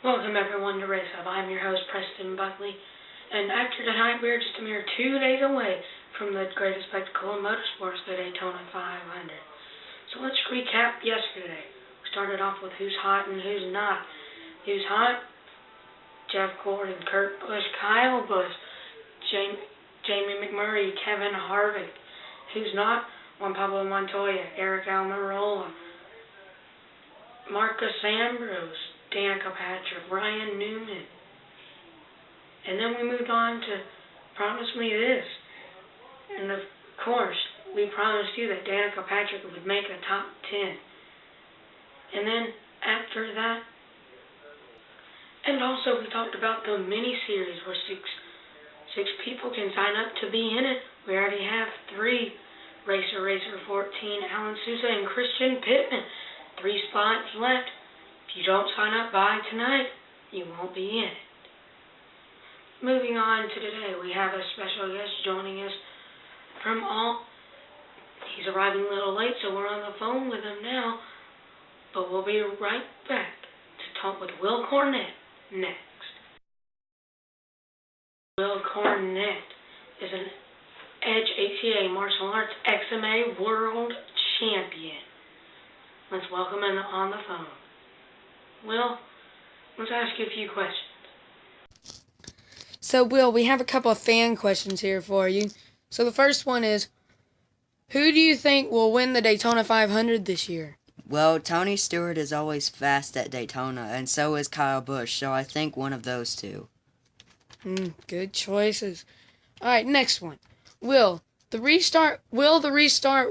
Welcome everyone to Race Hub. I'm your host Preston Buckley, and after tonight we're just a mere 2 days away from the greatest spectacle in motorsports, the Daytona 500. So let's recap yesterday. We started off with who's hot and who's not. Who's hot? Jeff Gordon, Kurt Busch, Kyle Busch, Jamie McMurray, Kevin Harvick. Who's not? Juan Pablo Montoya, Eric Almirola, Marcus Ambrose, Danica Patrick, Ryan Newman. And then we moved on to Promise Me This. And of course, we promised you that Danica Patrick would make a top 10. And then after that, and also we talked about the mini-series where six people can sign up to be in it. We already have 3. Racer 14, Alan Sousa and Christian Pittman. 3 spots left. If you don't sign up by tonight, you won't be in it. Moving on to today, we have a special guest joining us from He's arriving a little late, so we're on the phone with him now. But we'll be right back to talk with Will Cornett next. Will Cornett is an Edge ATA Martial Arts XMA World Champion. Let's welcome him on the phone. Will, let's ask you a few questions. So, Will, we have a couple of fan questions here for you. So the first one is, who do you think will win the Daytona 500 this year? Well, Tony Stewart is always fast at Daytona, and so is Kyle Busch, so I think one of those two. Good choices. All right, next one. Will the restart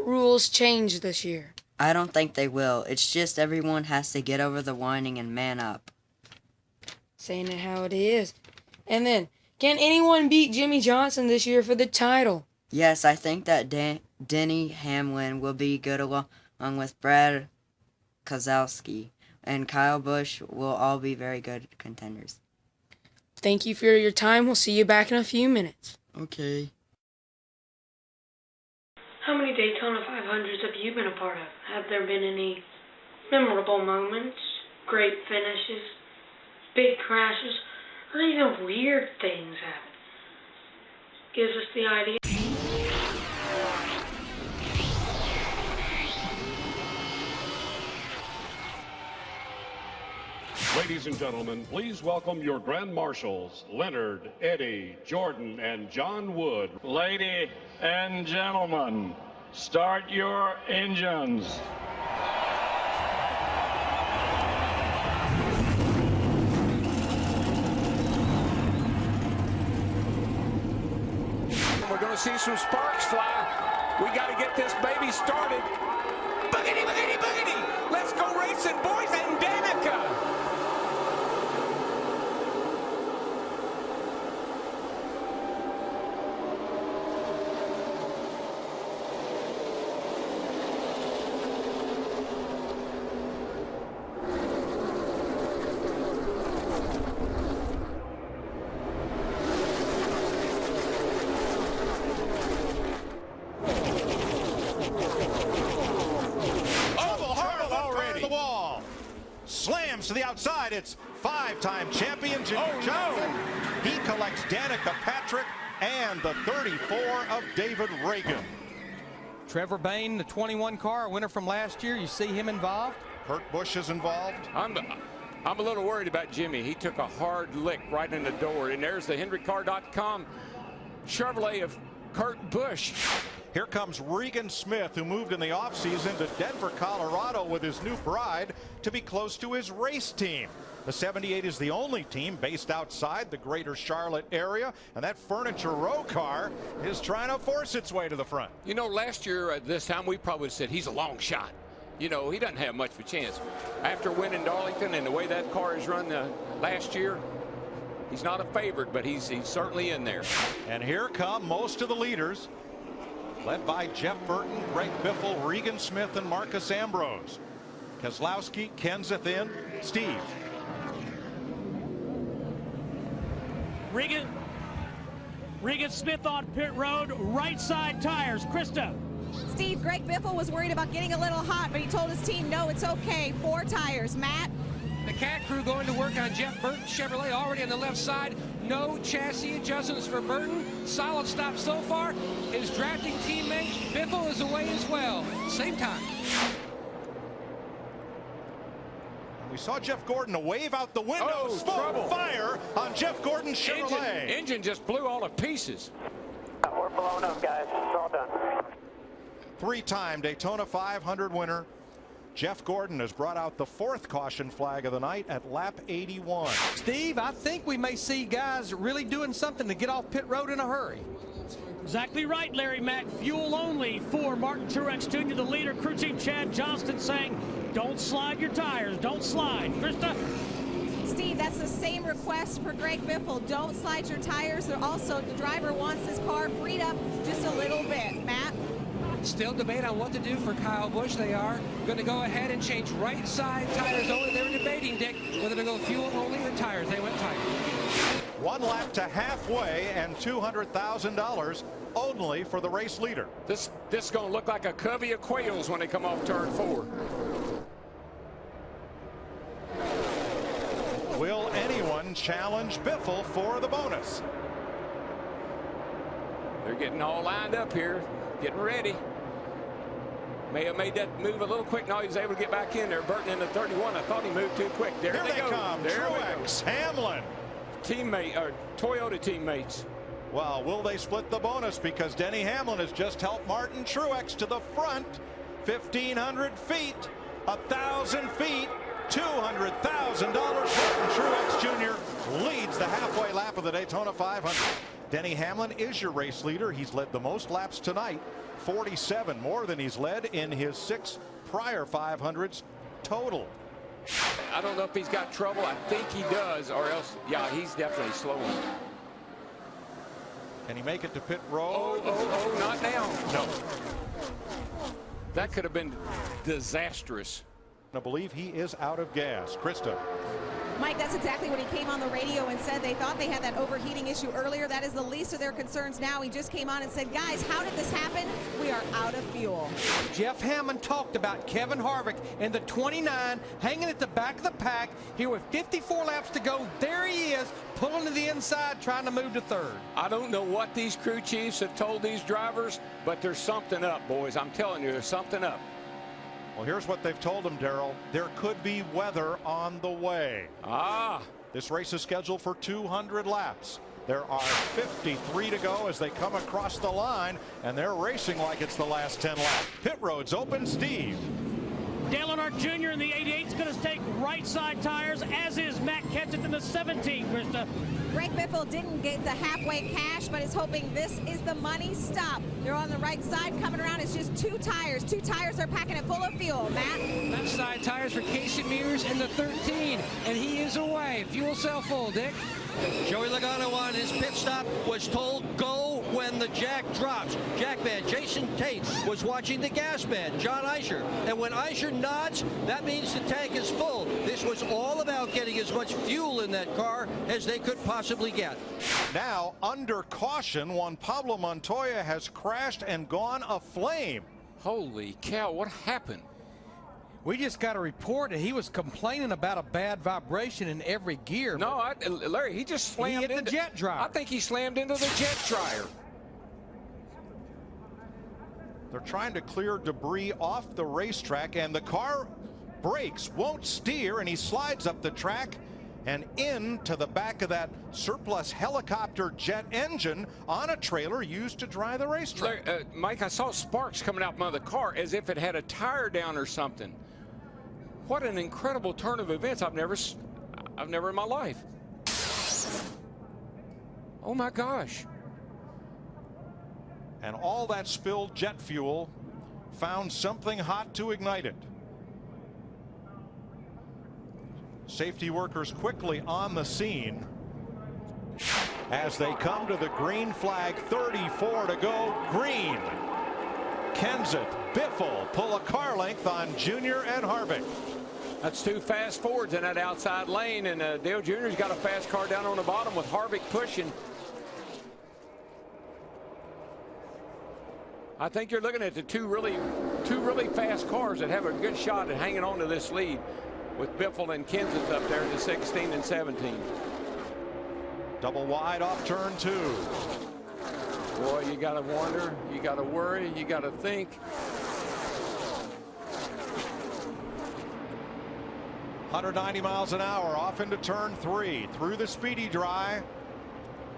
rules change this year? I don't think they will. It's just everyone has to get over the whining and man up. Saying it how it is. And then, can anyone beat Jimmy Johnson this year for the title? Yes, I think that Denny Hamlin will be good along with Brad Keselowski, and Kyle Busch will all be very good contenders. Thank you for your time. We'll see you back in a few minutes. Okay. How many Daytona 500s have you been a part of? Have there been any memorable moments, great finishes, big crashes, or even weird things happen? Gives us the idea. Ladies and gentlemen, please welcome your Grand Marshals, Leonard, Eddie, Jordan, and John Wood. Ladies and gentlemen, start your engines. We're going to see some sparks fly. We got to get this baby started. Boogity, boogity, boogity. Let's go racing, boys, and Danica. Slams to the outside. It's 5-time champion Jimmy Johnson. No. He collects Danica Patrick and the 34 of David Reagan. Trevor Bayne, the 21 car, a winner from last year. You see him involved? Kurt Busch is involved. I'm a little worried about Jimmy. He took a hard lick right in the door. And there's the HenryCar.com Chevrolet of Kurt Busch. Here comes Regan Smith, who moved in the offseason to Denver, Colorado with his new bride to be close to his race team. The 78 is the only team based outside the greater Charlotte area, and that Furniture Row car is trying to force its way to the front. You know, last year at this time, we probably said he's a long shot. You know, he doesn't have much of a chance. After winning Darlington and the way that car has run last year, he's not a favorite, but he's certainly in there. And here come most of the leaders, led by Jeff Burton, Greg Biffle, Regan Smith, and Marcus Ambrose. Keselowski, Kenseth in, Steve. Regan Smith on pit road, right side tires. Krista. Steve, Greg Biffle was worried about getting a little hot, but he told his team, no, it's okay. 4 tires. Matt? The Cat crew going to work on Jeff Burton's Chevrolet already on the left side. No chassis adjustments for Burton. Solid stop so far. His drafting teammate Biffle is away as well. Same time. We saw Jeff Gordon wave out the window. Oh, Smoke trouble. Fire on Jeff Gordon's Chevrolet. Engine just blew all to pieces. We're blown up, guys. It's all done. Three-time Daytona 500 winner Jeff Gordon has brought out the fourth caution flag of the night at lap 81. Steve, I think we may see guys really doing something to get off pit road in a hurry. Exactly right, Larry Mack. Fuel only for Martin Truex Jr., the leader. Crew chief Chad Johnston saying, don't slide your tires. Don't slide. Krista? Steve, that's the same request for Greg Biffle. Don't slide your tires. Also, the driver wants his car freed up just a little bit. Matt? Still debate on what to do for Kyle Busch. They are going to go ahead and change right side tires only. They were debating, Dick, whether to go fuel only or tires. They went tires. One lap to halfway and $200,000 only for the race leader. This is going to look like a covey of quails when they come off turn 4. Will anyone challenge Biffle for the bonus? They're getting all lined up here, getting ready. May have made that move a little quick. Now he's able to get back in there. Burton in the 31. I thought he moved too quick. There Here they go. come. There Truex, Hamlin. Teammate or Toyota teammates. Well, will they split the bonus? Because Denny Hamlin has just helped Martin Truex to the front. 1,500 feet, 1,000 feet, $200,000. Martin Truex Jr. leads the halfway lap of the Daytona 500. Denny Hamlin is your race leader. He's led the most laps tonight, 47, more than he's led in his 6 prior 500s total. I don't know if he's got trouble. I think he does, or else, yeah, he's definitely slowing. Can he make it to pit road? Oh, not now. No. That could have been disastrous. I believe he is out of gas. Krista. Mike, that's exactly what he came on the radio and said. They thought they had that overheating issue earlier. That is the least of their concerns now. He just came on and said, guys, how did this happen? We are out of fuel. Jeff Hammond talked about Kevin Harvick and the 29 hanging at the back of the pack here with 54 laps to go. There he is, pulling to the inside, trying to move to third. I don't know what these crew chiefs have told these drivers, but there's something up, boys. I'm telling you, there's something up. Well, here's what they've told him, Darrell. There could be weather on the way. This race is scheduled for 200 laps. There are 53 to go as they come across the line, and they're racing like it's the last 10 laps. Pit road's open. Steve. Dale Earnhardt Jr. in the 88 is going to take right side tires, as is Matt Kenseth in the 17, Krista. Greg Biffle didn't get the halfway cash, but is hoping this is the money stop. They're on the right side. Coming around, it's just 2 tires. 2 tires are packing it full of fuel. Matt? Left side tires for Casey Mears in the 13, and he is away. Fuel cell full, Dick. Joey Logano on his pit stop was told go when the jack drops. Jackman Jason Tate was watching the gas man, John Eicher. And when Eicher nods, that means the tank is full. This was all about getting as much fuel in that car as they could possibly get. Now, under caution, Juan Pablo Montoya has crashed and gone aflame. Holy cow, what happened? We just got a report that he was complaining about a bad vibration in every gear. No, Larry, he just slammed into the jet dryer. I think he slammed into the jet dryer. They're trying to clear debris off the racetrack, and the car brakes, won't steer, and he slides up the track and into the back of that surplus helicopter jet engine on a trailer used to dry the racetrack. Larry, Mike, I saw sparks coming out from the car as if it had a tire down or something. What an incredible turn of events. I've never in my life. Oh my gosh. And all that spilled jet fuel found something hot to ignite it. Safety workers quickly on the scene as they come to the green flag. 34 to go. Green. Kenseth, Biffle pull a car length on Junior and Harvick. That's 2 fast Fords in that outside lane, and Dale Jr.'s got a fast car down on the bottom with Harvick pushing. I think you're looking at the two really fast cars that have a good shot at hanging on to this lead. with Biffle and Kenseth up there in the 16 and 17. Double wide off turn 2. Boy, you got to wonder, you got to worry, you got to think. 190 miles an hour off into turn 3 through the speedy dry.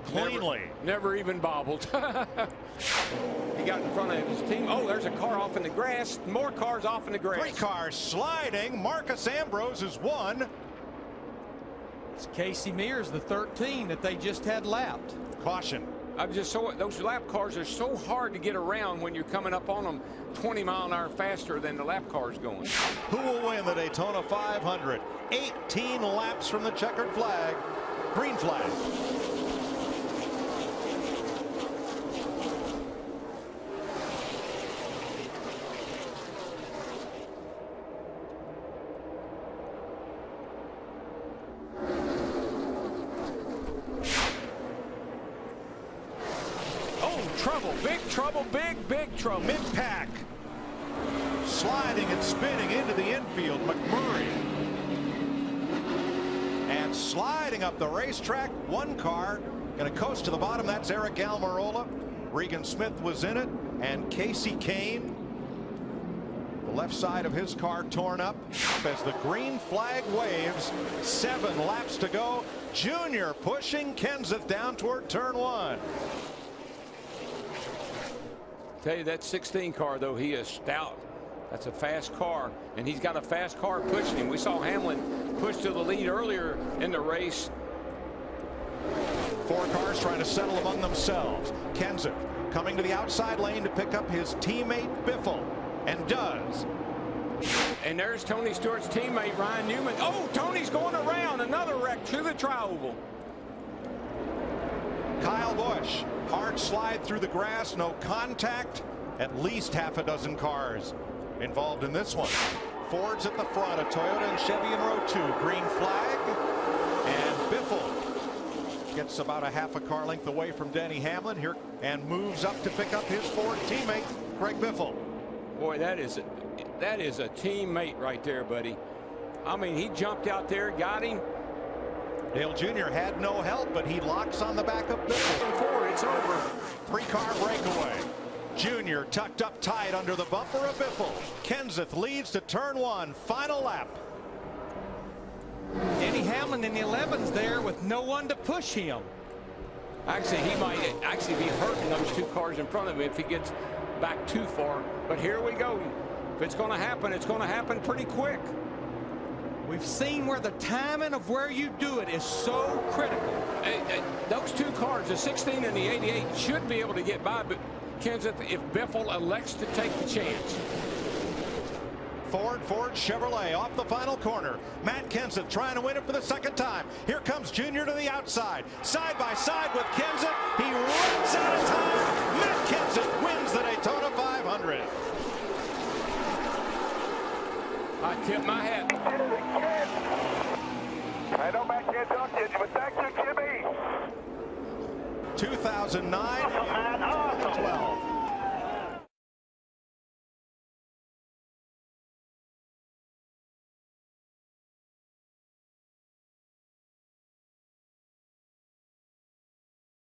Cleanly. Never even bobbled. He got in front of his team. Oh, there's a car off in the grass. More cars off in the grass. 3 cars sliding. Marcus Ambrose is 1. It's Casey Mears, the 13 that they just had lapped. Caution. I'm just so those lap cars are so hard to get around when you're coming up on them 20 mile an hour faster than the lap cars going. Who will win the Daytona 500? 18 laps from the checkered flag. Green flag. Trouble, big trouble. Mid-pack. Sliding and spinning into the infield, McMurray. And sliding up the racetrack, 1 car. Going to coast to the bottom, that's Eric Almirola. Regan Smith was in it, and Casey Kane. The left side of his car torn up as the green flag waves. 7 laps to go. Junior pushing Kenseth down toward turn 1. Tell you, that 16 car, though, he is stout. That's a fast car, and he's got a fast car pushing him. We saw Hamlin push to the lead earlier in the race. 4 cars trying to settle among themselves. Kenseth coming to the outside lane to pick up his teammate Biffle, and does. And there's Tony Stewart's teammate Ryan Newman. Oh, Tony's going around. Another wreck through the tri-oval. Kyle Busch, hard slide through the grass, no contact. At least half a dozen cars involved in this one. Ford's at the front, a Toyota and Chevy in row 2. Green flag, and Biffle gets about a half a car length away from Denny Hamlin here and moves up to pick up his Ford teammate, Greg Biffle. Boy, that is a teammate right there, buddy. I mean, he jumped out there, got him. Dale Jr. had no help, but he locks on the back of Biffle. Forward, it's over. 3-car breakaway. Junior tucked up tight under the bumper of Biffle. Kenseth leads to turn 1, final lap. Denny Hamlin in the 11s there with no one to push him. Actually, he might actually be hurting those 2 cars in front of him if he gets back too far. But here we go. If it's going to happen, it's going to happen pretty quick. We've seen where the timing of where you do it is so critical. Those 2 cars, the 16 and the 88, should be able to get by Kenseth if Biffle elects to take the chance. Ford Chevrolet off the final corner. Matt Kenseth trying to win it for the 2nd time. Here comes Junior to the outside. Side by side with Kenseth. He runs out of time. Matt Kenseth wins the Daytona 500. I tip my hat. I know Matt can't talk to you, but thank you, Jimmy. 2009 Awesome, man. Awesome. 12.